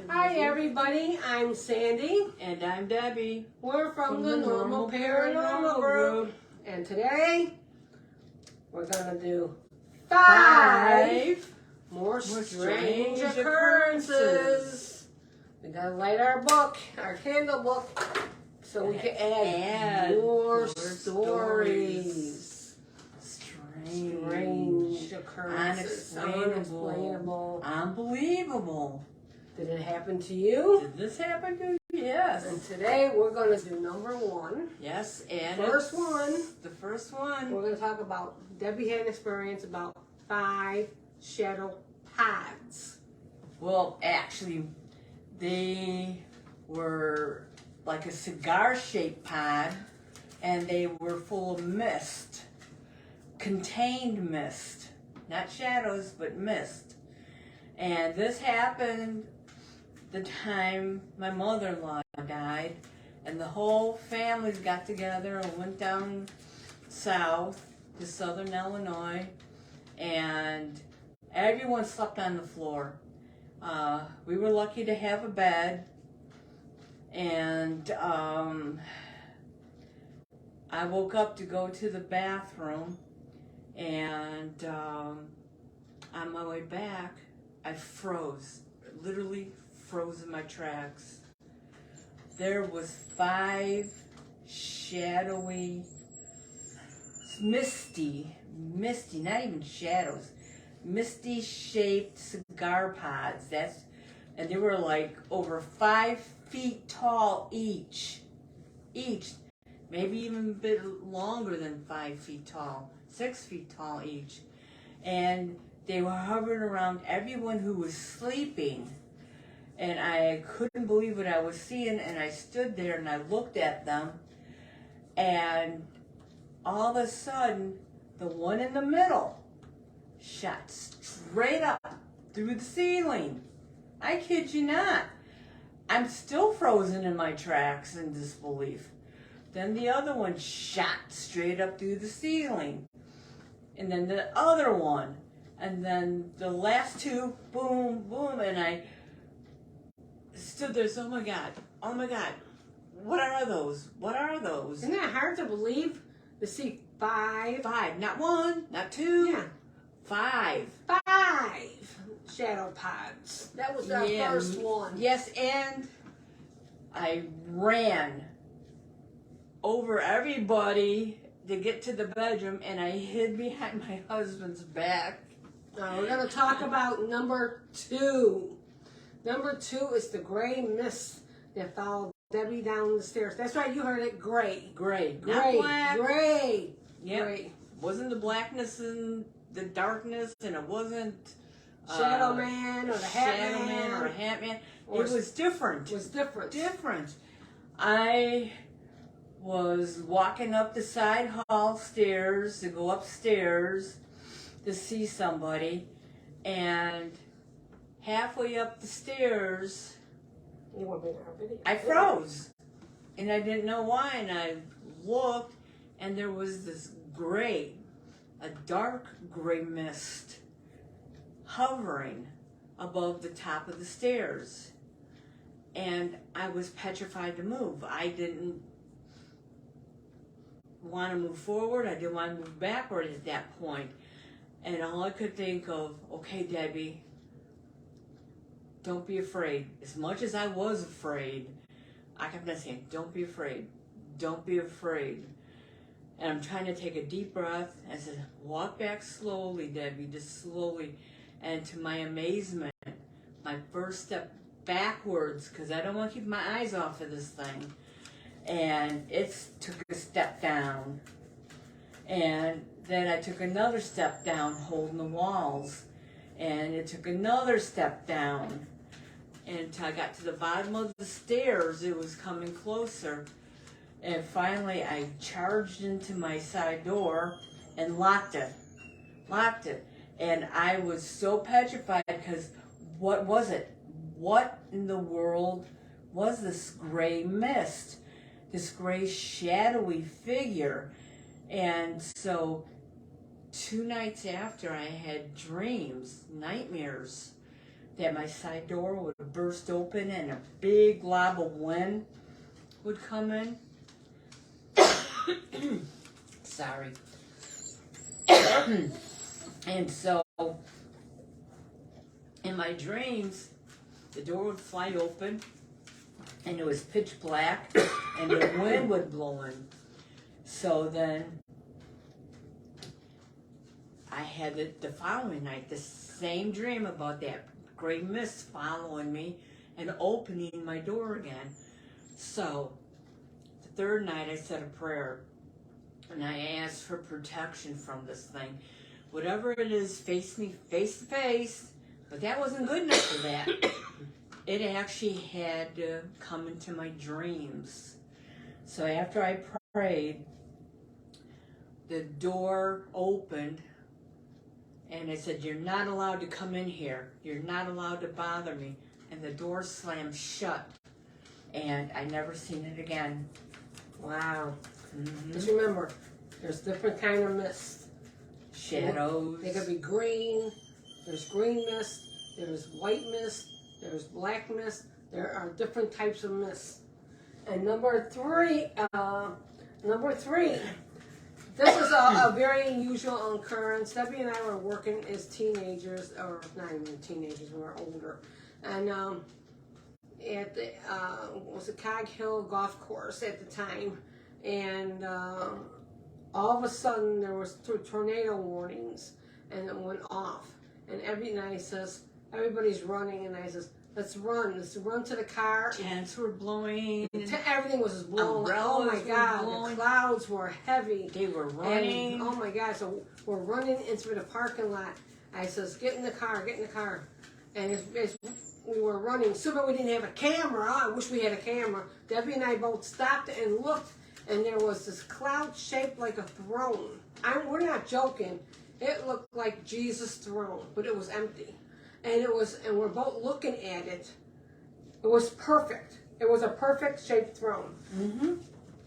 Hi everybody, I'm Sandy. And I'm Debbie. We're from the Normal Paranormal Group. And today, we're going to do five more strange occurrences. We got to light our book, our candle book, so we can add more stories. Strange occurrences. Unexplainable. Unbelievable. Did it happen to you? Did this happen to you? Yes. And today we're going to do number one. Yes, and The first one. We're going to talk about, Debbie had an experience about 5 shadow pods. Well, actually, they were like a cigar-shaped pod, and they were full of mist. Contained mist. Not shadows, but mist. And this happened the time my mother-in-law died, and the whole family got together and went down south to southern Illinois, and everyone slept on the floor. We were lucky to have a bed, and I woke up to go to the bathroom, and on my way back, I froze, literally froze in my tracks. There was 5 shadowy, misty, not even shadows, misty shaped cigar pods. And they were like over 5 feet tall each, maybe even a bit longer than 5 feet tall, 6 feet tall each. And they were hovering around everyone who was sleeping. And I couldn't believe what I was seeing, and I stood there and I looked at them, and all of a sudden, the one in the middle shot straight up through the ceiling. I kid you not. I'm still frozen in my tracks in disbelief. Then the other one shot straight up through the ceiling. And then the other one. And then the last 2, boom, boom, and I stood there, so, oh my God, what are those? Isn't that hard to believe? To see 5? 5, not 1, not 2, Yeah. 5. 5 shadow pods. That was our first one. Yes, and I ran over everybody to get to the bedroom, and I hid behind my husband's back. Now we're going to talk about number 2. Number 2 is the gray mist that followed Debbie down the stairs. That's right, you heard it, gray. Gray, not black. Gray. Yep. Gray. Wasn't the blackness and the darkness, and it wasn't Shadow Man or the Hat Shadow Man or a Hat Man. It was different. It was different. Different. I was walking up the side hall stairs to go upstairs to see somebody, and halfway up the stairs, I froze, and I didn't know why, and I looked, and there was this a dark gray mist hovering above the top of the stairs, and I was petrified to move. I didn't want to move forward. I didn't want to move backward at that point. And all I could think of, okay, Debbie, don't be afraid. As much as I was afraid, I kept on saying, don't be afraid. Don't be afraid. And I'm trying to take a deep breath. I said, walk back slowly, Debbie, just slowly. And to my amazement, my first step backwards, because I don't want to keep my eyes off of this thing, and it took a step down. And then I took another step down holding the walls, and it took another step down. And until I got to the bottom of the stairs, it was coming closer. And finally I charged into my side door and locked it. And I was so petrified because what was it? What in the world was this gray mist? This gray shadowy figure? And so 2 nights after, I had dreams, nightmares that my side door would burst open and a big glob of wind would come in. Sorry. And so, in my dreams, the door would fly open, and it was pitch black, and the wind would blow in. So then, I had it the following night, the same dream about that gray mist following me and opening my door again. So, the third night I said a prayer, and I asked for protection from this thing. Whatever it is, face me face to face. But that wasn't good enough for that. It actually had to come into my dreams. So after I prayed, the door opened, and I said, "You're not allowed to come in here. You're not allowed to bother me." And the door slammed shut, and I never seen it again. Wow. Mm-hmm. Just remember, there's different kind of mist. Shadows. They could be green. There's green mist. There's white mist. There's black mist. There are different types of mist. And number three. This is a very unusual occurrence. Debbie and I were working as teenagers, or not even teenagers, we were older, and at the was a Cog Hill golf course at the time, and all of a sudden there was tornado warnings, and it went off, and everybody says everybody's running, and I says, let's run to the car. Tents were blowing. Everything was just blowing. Oh my God, the clouds were heavy. They were running. And, oh my God, so we're running into the parking lot. I says, get in the car. And as we were running, super, we didn't have a camera. I wish we had a camera. Debbie and I both stopped and looked, and there was this cloud shaped like a throne. We're not joking. It looked like Jesus' throne, but it was empty. And we're both looking at it. It was perfect. It was a perfect shaped throne. Mm-hmm.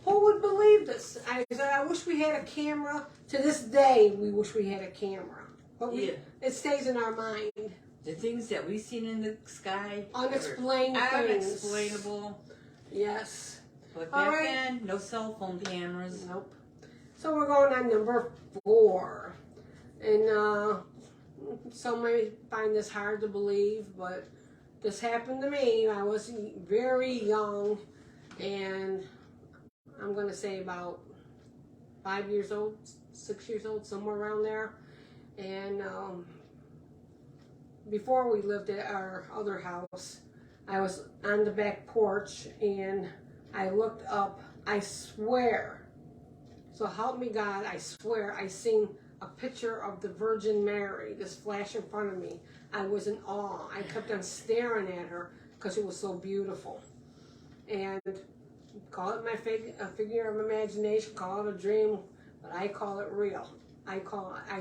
Who would believe this? I said, I wish we had a camera. To this day, we wish we had a camera. But it stays in our mind. The things that we've seen in the sky. Unexplained things. Unexplainable. Yes. But back then, no cell phone cameras. Nope. So we're going on number 4. And some may find this hard to believe, but this happened to me. I was very young, and I'm going to say about 5 years old, 6 years old, somewhere around there. And before we lived at our other house, I was on the back porch, and I looked up. I swear, so help me God, I swear, I seen a picture of the Virgin Mary just flash in front of me. I was in awe. I kept on staring at her because it was so beautiful. And call it a figure of imagination, call it a dream, but I call it real. I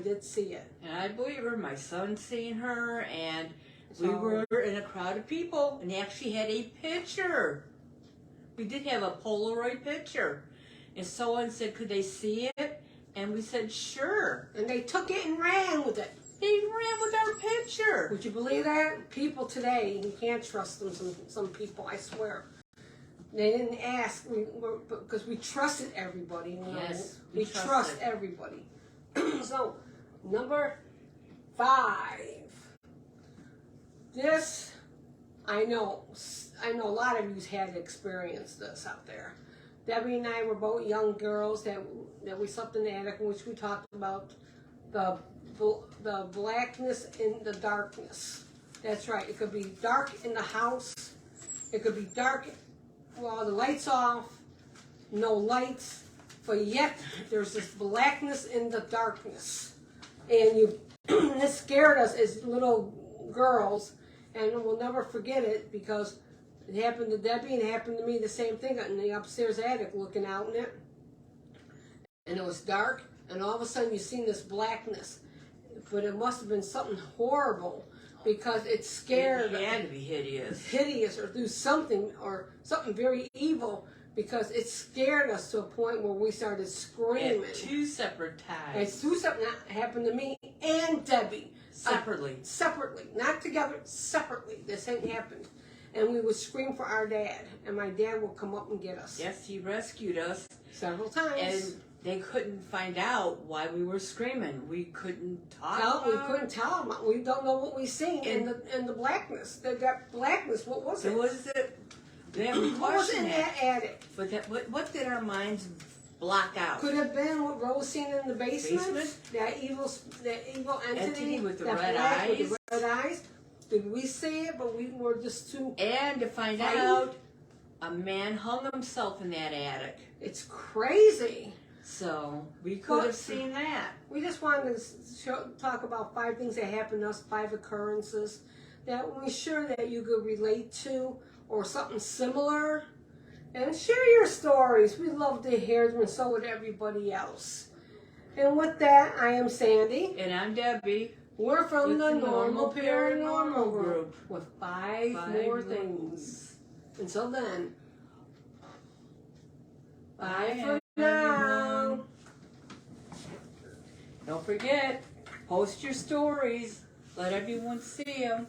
did see it. And I believe her. My son seen her, and we were in a crowd of people, and they actually had a picture. We did have a Polaroid picture. And someone said, could they see it? And we said, sure. And they took it and ran with it. They ran with our picture. Would you believe that? People today, you can't trust them, some people, I swear. They didn't ask, because we trusted everybody. You know? Yes, we trust everybody. So, number 5. This, I know a lot of you had experienced this out there. Debbie and I were both young girls that we slept in the attic, in which we talked about the blackness in the darkness. That's right. It could be dark in the house. It could be dark while the lights off, no lights, but yet there's this blackness in the darkness. And this scared us as little girls, and we'll never forget it because it happened to Debbie and it happened to me, the same thing, in the upstairs attic looking out in it. And it was dark, and all of a sudden you seen this blackness. But it must have been something horrible because it scared us. It had to be hideous. Hideous, or do something very evil, because it scared us to a point where we started screaming. At 2 separate times. It's 2 separate, that happened to me and Debbie. Separately. Not together, separately. This ain't happened. And we would scream for our dad, and my dad would come up and get us. Yes, he rescued us Several times. and they couldn't find out why we were screaming. We couldn't talk. We couldn't tell them. We don't know what we seen in the blackness. That blackness, what was it? What was it? We What was in that attic? But what did our minds block out? Could have been what Rose seen in the basement. That evil entity with the that red black eyes. With the red eyes. Did we see it? But we were just too. And to find out, a man hung himself in that attic. It's crazy. So we could have seen that. We just wanted to talk about 5 things that happened to us, 5 occurrences that we're sure that you could relate to or something similar. And share your stories. We love to hear them, and so would everybody else. And with that, I am Sandy. And I'm Debbie. We're from the Normal Paranormal Group with 5 more things. Until then, bye for now. Don't forget, post your stories. Let everyone see them.